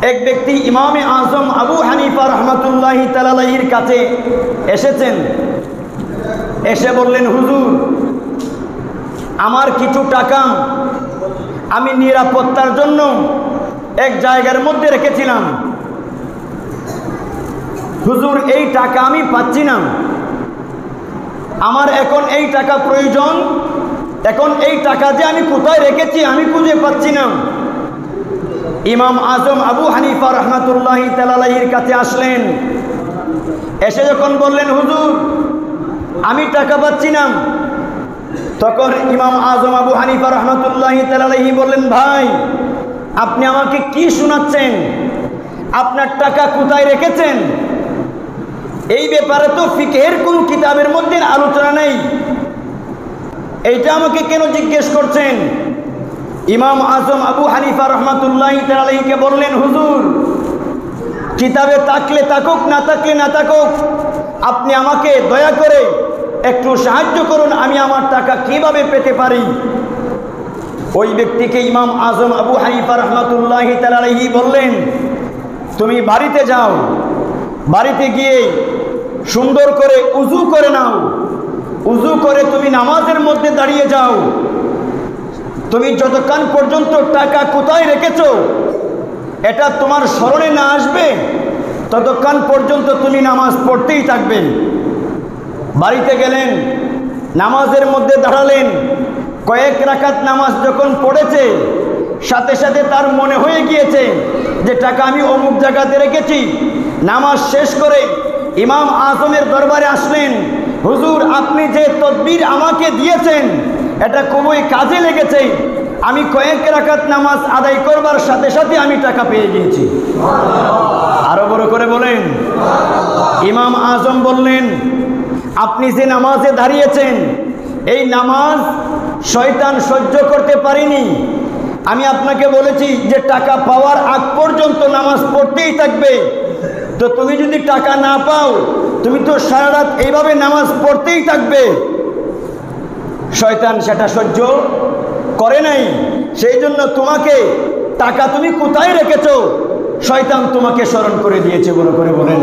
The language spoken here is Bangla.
এক ব্যক্তি ইমামে আজম আবু হানিফা রহমাতুল্লাহি তাআলা আলাইহির কাছে এসেছেন। এসে বললেন, হুজুর, আমার কিছু টাকা আমি নিরাপত্তার জন্য এক জায়গার মধ্যে রেখেছিলাম। হুজুর, এই টাকা আমি পাচ্ছি না, আমার এখন এই টাকা প্রয়োজন। এখন এই টাকা যে আমি কোথায় রেখেছি আমি খুঁজে পাচ্ছি না। ইমাম আজম আবু হানিফা রহমাতুল্লাহি তাআলা আলাইহির কাছে আসলেন। এসে যখন বললেন, হুজুর, আমি টাকা পাচ্ছি না, তখন ইমাম আজম আবু হানিফা রহমাতুল্লাহি তাআলা আলাইহি বললেন, ভাই, আপনি আমাকে কি শোনাচ্ছেন? আপনার টাকা কোথায় রেখেছেন? এই ব্যাপারে তো ফিকহের কোন কিতাবের মধ্যে আলোচনা নেই, এইটা আমাকে কেন জিজ্ঞেস করছেন? ইমাম আজম আবু হানিফা রহমাতুল্লাহি তাআলা আলাইহিকে বললেন, হুজুর, কিতাবে থাকলে থাকুক, না থাকলে না থাকুক, আপনি আমাকে দয়া করে একটু সাহায্য করুন, আমি আমার টাকা কিভাবে পেতে পারি। ওই ব্যক্তিকে ইমাম আজম আবু হানিফা রহমাতুল্লাহি তাআলা আলাইহি বললেন, তুমি বাড়িতে যাও, বাড়িতে গিয়ে সুন্দর করে উযু করে নাও, উযু করে তুমি নামাজের মধ্যে দাঁড়িয়ে যাও। তুমি যতক্ষণ পর্যন্ত টাকা কোথায় রেখেছো এটা তোমার স্মরণে না আসবে ততক্ষণ পর্যন্ত তুমি নামাজ পড়তেই থাকবে। বাড়িতে গেলেন, নামাজের মধ্যে দাঁড়ালেন। কয়েক রাকাত নামাজ যখন পড়েছে, সাথে সাথে তার মনে হয়ে গিয়েছে যে টাকা আমি অমুক জায়গাতে রেখেছি। নামাজ শেষ করে ইমাম আজমের দরবারে আসলেন, হুজুর, আপনি যে তদবির আমাকে দিয়েছেন এটা খুবই কাজে লেগেছে। আমি কয়েক রাকাত নামাজ আদায় করবার সাথে সাথে আমি টাকা পেয়ে গিয়েছি। আরো বড় করে বলেন। ইমাম আজম বললেন, আপনি যে নামাজে দাঁড়িয়েছেন এই নামাজ শয়তান সহ্য করতে পারেনি। আমি আপনাকে বলেছি যে টাকা পাওয়ার আগ পর্যন্ত নামাজ পড়তেই থাকবে। তো তুমি যদি টাকা না পাও, তুমি তো সারা রাত এইভাবে নামাজ পড়তেই থাকবে। শয়তান সেটা সহ্য করে নাই, সেই জন্য তোমাকে টাকা তুমি কোথায় রেখেছো শয়তান তোমাকে স্মরণ করে দিয়েছে। বড় করে বলেন।